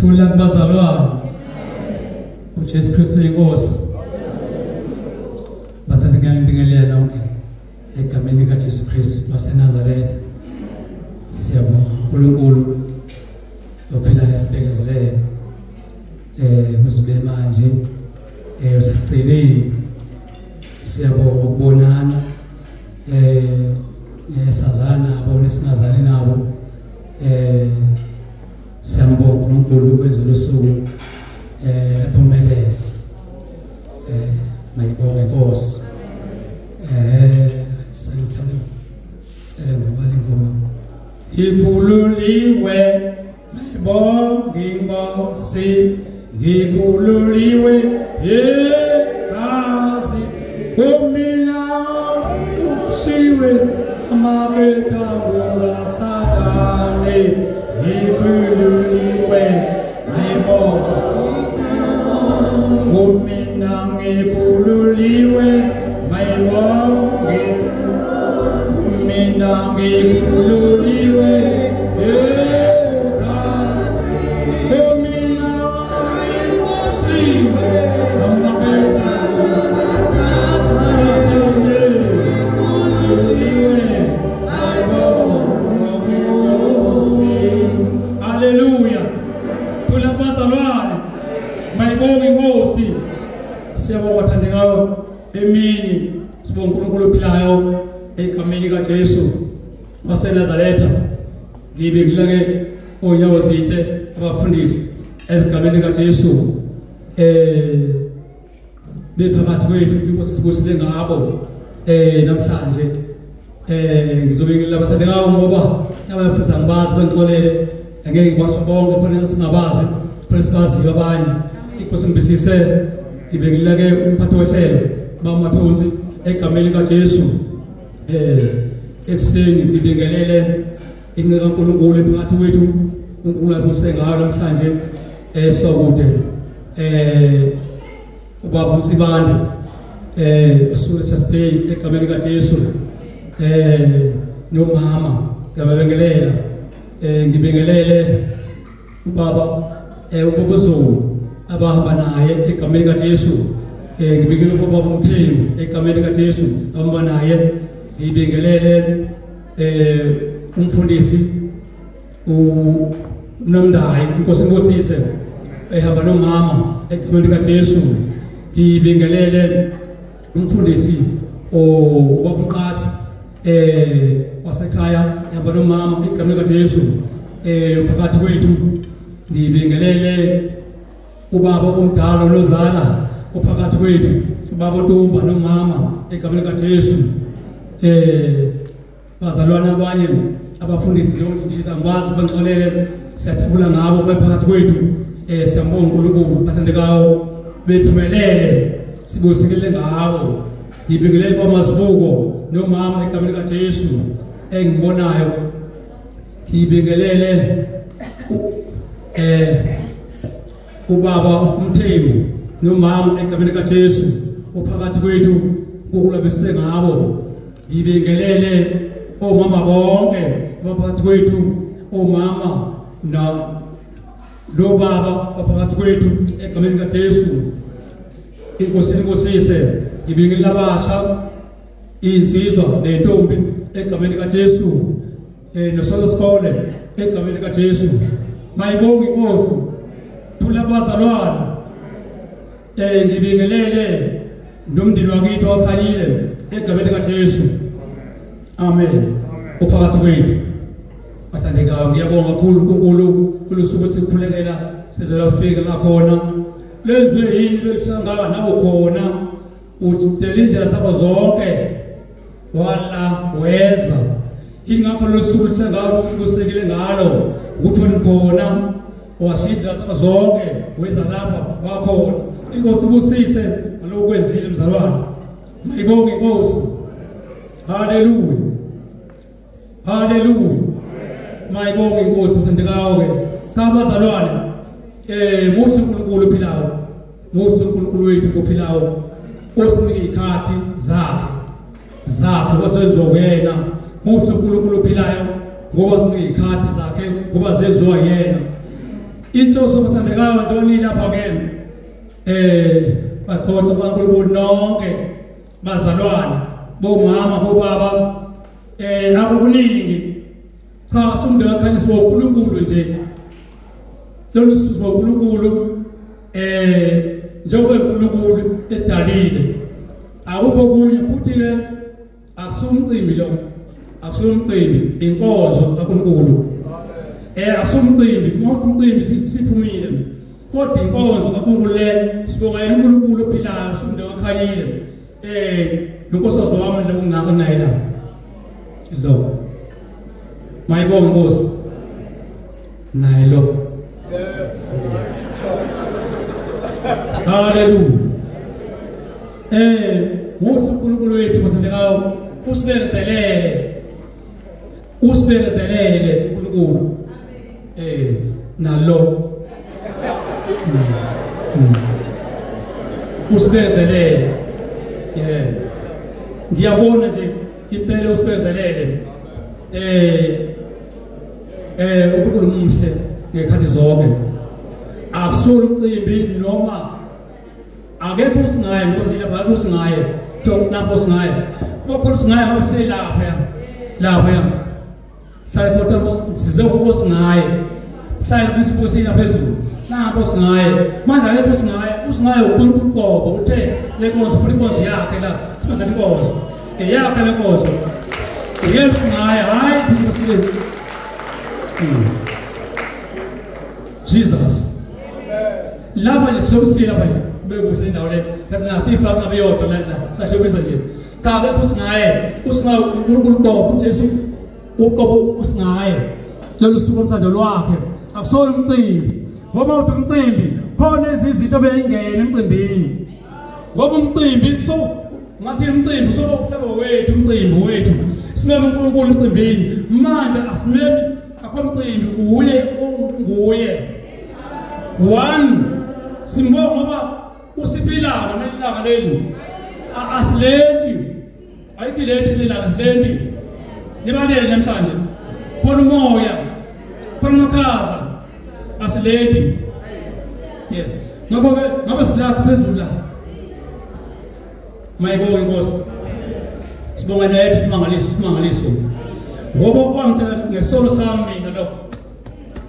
Thula kubazalwane. uJesu Kristu inkosi. Bathanda ngiyangibingelela nonke egameni kaJesu Kristu waseNazaretha. Siyabonga uNkulunkulu ophila esibekezelele kuzibe manje usicilile. Siyabonga ukubonana nesazana abo nesingazani nabo siyambonga uNkulunkulu ukwenza losuku laphumelele mayibonge Nkosi sangihlale ngibale ingoma ngikhululiwe mayibonge Nkosi ngikhululiwe kasi kumina siwe amabeta ngoba Sathane ngikhululiwe mayibonge kumina ngikhululiwe mayibonge kumina ngikhululiwe emini sibonga uNkulunkulu ophilayo egameni kaJesu waseNazaretha. Ngibingelele onyawo zihle abafundisi egameni kaJesu bephakathi kwethu inkosi sibusile ngabo namhlanje. Ngizobingelela abathandekayo ngoba abafundisi angibazi bengixolele angeke ngikwasho bonke khona singabazi khona sibaziyo abanye. Inkosi ngibisise ngibingelele umphathi wehlelo bamathonsi egameni kaJesu. Ekseni ngibingelele inqeka kaNkulunkulu ephakathi kwethu uNkulunkulu akusengalo namhlanje eswakude ubaba uSibande uSuchasipay egameni kaJesu nomama ngiyabingelela ngibingelele ubaba ubobuzulu abahamba naye egameni kaJesu. Ngibingelele ubaba uMthembu egameni kaJesu ahamba naye. Ngibingelele umfundisi uNomdayi inkosi ngosise ehamba nomama egameni kaJesu. Ngibingelele umfundisi ubaba uNqathi wasekhaya ehamba nomama egameni kaJesu phakathi kwethu. Ngibingelele ubaba omdala nozala ophakathi kwethu ubaba uNtumba nomama egameni kaJesu. Bazalwane abanye abafundisi njengoba sishisa ngbazi bangixolele siyajabula ngabo bephakathi kwethu. Siyambonga uNkulunkulu bathandekayo bephumelele sibusikele ngabo. Ngibingelele bamazibuko nomama egameni kaJesu engibonayo. Ngibingelele ubaba uMthembu nomama egameni kaJesu ophakathi kwethu ukulabisise ngabo. Ngibingelele omama bonke abaphakathi kwethu omama lo baba abaphakathi kwethu egameni kaJesu. Inkosi ngosise ngibingelela abasha insizwa nentombi egameni kaJesu nosolo skole egameni kaJesu. Mayibonge Inkosi thula bazalwane. Ngibingelele nomndeni wakithi kwaKhanyile egameni kaJesu. Amen. Uphakathi kwethu bathandekayo ngiyabonga kakhulu uNkulunkulu kulosuku sikhulekela sizolafika la khona. Lenzwe yini belisangana nawo khona utshela indlela zabo zonke wala weza. Ingakho losuku sengalo kusekele ngalo ukuthi wena khona washidla zabo zonke weza lapha wakhona. Inkosi ubusise ngalokwenzile emzalwane. Mayibonge Inkosi. Haleluya. Haleluya. Mayibonge Inkosi bathandekayo ke. Kabazalwane muhle uNkulunkulu ophilayo. Muhle uNkulunkulu wethu ophilayo. Osinike ikhathi zakhe wasenziwa wena. Muhle uNkulunkulu ophilayo ngoba sinike ikhathi zakhe ngoba zenziwa yena. inhloso bathandekayo ntoni lapha ke baqotha baNkulunkulu nonke bazalwane bomama bobaba akukuningi cha sumntu akakhanyisa uNkulunkulu nje lolu suku uNkulunkulu njengoba uNkulunkulu esidalile akukho kunye futhi ke akusumcimbi lo akusumcimbi inkonzo kaNkulunkulu akusumcimbi wonke umcimbi siphumile kodwa inkonzo kaNkulunkulu le sibongela uNkulunkulu ophilayo sumntu akakhanyile nonkosazi wami lo ungako naye la lo mayibonge Nkosi naye lo haleluya muhle uNkulunkulu wethu bathandekayo usibekezelele uNkulunkulu nalo usibekezelele ngiyabona nje impela usibekezelele uNkulunkulu muhle ngekhathi zonke akusona umcimbi noma akekho usingaye Nkosi lapha akekho usingaye lapho usingaye bokhona usingaye abahleli lapha sayikhoda size ukusingaye sayi kwisibusi lapha phezulu lapho usingaye manje akekho usingaye uNkulunkulu qobo uthe lenkonzo futhi inkonzo yakhe la sibenza inkonzo yakhe lenkonzo usingaye hayi thina Jesus lapha nje sokusila lapha nje bekuhle indawo le kathi nasifaka abeyodwa la sahlobisa nje cha bekho usingaye uNkulunkulu qobo uJesu uqobo usingaye lolu suku omthando lwakhe akusona umcimbi ngoba uthi umcimbi khona izinto beyingena emcimbini ngoba umcimbi so ngathi umcimbi so ukuthaba wethu umcimbi wethu simeme uNkulunkulu emcimbini manje asimeme akho umcimbi nguye one simbonga ngoba usiphilana nelanga leli asilethi ayikilethi lelanga asilethi libalele namhlanje khona umoya khona amakhaza asilethi ngakho ke ngabe silazi phezulu la mayibonge Nkosi sibonga naye simangaliso ngoba kwangitha ngesolo sami mina lo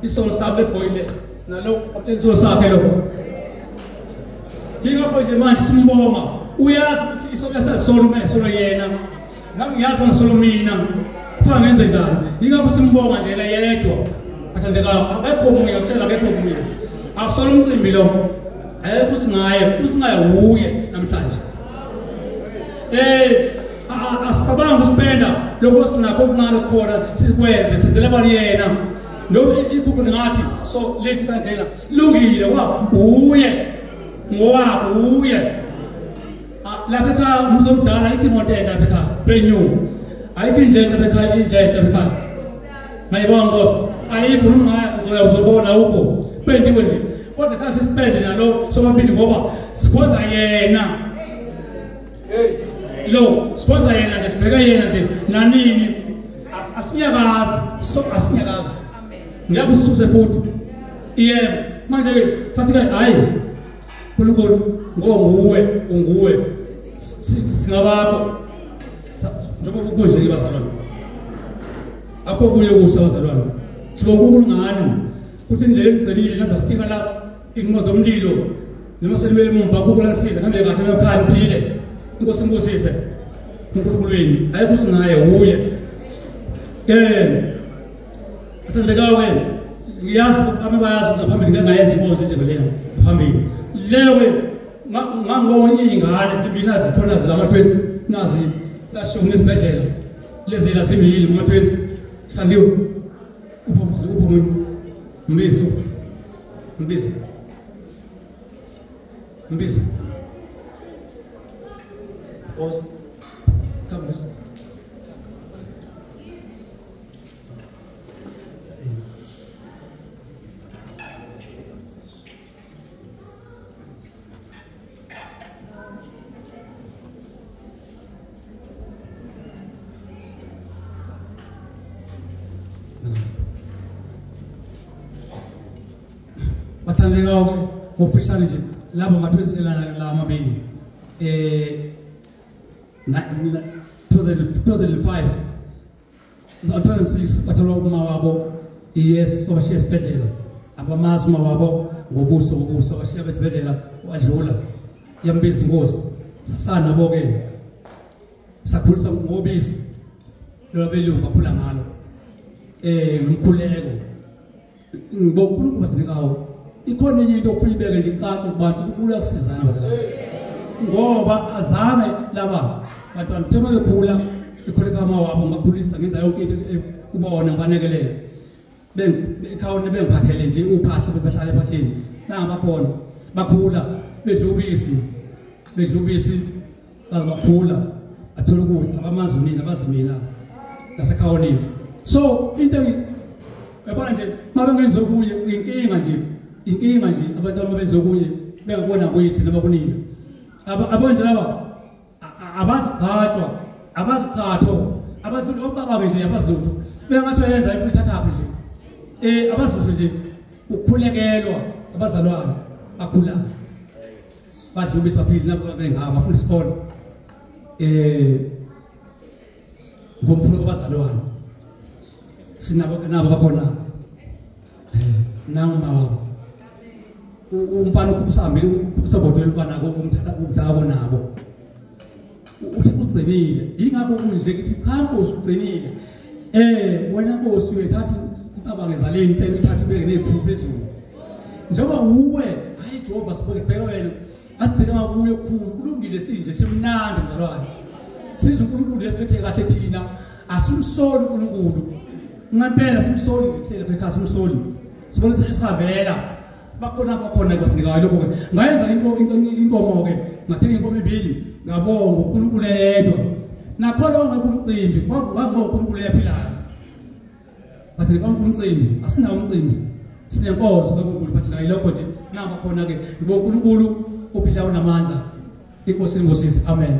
isolo sami lebhoyile nalo atenzo sakhe lo ingapho nje manje simbonga uyazi ukuthi isolo sesolo mesolo yena ngami ngiyazi bona solo mina kufanele ngenze njani ingapho simbonga nje la yedwa athandekayo akekho umoya utshela akekho umoya akusolo umcimbi lo ayekho usingaye uye namhlanje asabanga usipenda lokho sinakho okuncane khona sikwenze sidela yena noma ikuphi ngathi so lethi kanjena lungile uye ngowakho uye lapha ekhaya umuntu omdala ikimoteta lapha ekhaya brand ayikho indlela lapha ekhaya indlela lapha ekhaya mayibonga Nkosi ayikho noma uzobona ukho pendiwe nje kodwa xa sisipende nalo sobabili ngoba sikhonza yena lo sikhonza yena nje sibheka yena nje nanini asinyakazi so asinyakazi ngiyabususe futhi yebo manje sathi ke hayi uNkulunkulu unguwe singabakho njengoba ukudla libazalwane akho kunye kuhle bazalwane sibonga uNkulunkulu ngani ukuthi indlela engicebile lazafika la inqondo omlilo noma selimele emva kukulansiza kambe kahle emakhaya niphile Inkosi imbusise uNkulunkulu wenu ayikho singaye uye athandekayo wena ngiyazi abantu bayazi ngaphambili ngingayenza inkonzo njengalena ngaphambili lewe ngangibona ingane sibina zikhona zilama-20 nazi lashumi esibhedlela lezi la simile ngama-20 sandiwe upho mbizi boss come on bathandekayo official nje labo nga-20 la amabili 2005 2006 bathola uma wabo yes obashiya esibhedlela abamazi uma wabo ngobuso bashiya besibhedlela wadlula yambiza inkosi sasana boke sakhulisa ngobisi lo belungu baphula ngalo ngumkhuleko ngibonga bathandekayo ikhona enye into ofuna ibeke nje icace kubantu ukula kusizana bazalwane ngoba azana laba bantwana thema bekhula ikhuleka ama wabo ngakhulisa ngenza yonke into kubona ngibanekelele bekhawone bengiphathele nje uphathi behlale ephathini nanga bakhona bakhula bedlubisi bakhula athola ukudla abamazi unini abazimina lasekhawonini so into yabona nje mabengenza kuye inkinga nje abantwana mabenza kuye bengabona kuyisi nabakunina abonje laba abazikhatho abazilokaba nje abazilutho bengathi yenza ikuthathaphi nje abazilutho nje ukuphulekelwa abazalwane bakhula badlubisa phili nabo bengaba bafuna isikole ngomphula abazalwane sinabo bakhona nangima umfana ukusambile usabodwela ukana umdako nabo uthi ugcinile ingakho kunje ngithi cha Nkosi ugcinile wena Nkosi uyethatha abangezaleni impela uthatha ubeke nezikhulu phezulu njengoba uwe hayi Jehova siboke bheka wena asibheka ngakuye okukhulu kulungile sinje simnandi mzalwane sizwe uNkulunkulu lesiphethe kahle thina asimsoli uNkulunkulu ngempela simsoli sithele pheka simsoli sibona isivela bakhona kwaSinikayo lokho ke ngayenza inkomo ke ngathenga inkomo ebili ngabonga uNkulunkulu yedwa nakho lo ngeke umcimbi ngibonga uNkulunkulu yaphilayo bathi uNkulunkulu asinawo umcimbi sinenkozo kaNkulunkulu bathi la lokho nje namba khona ke ngibonga uNkulunkulu ophilayo namandla inkosini ngosisi amen.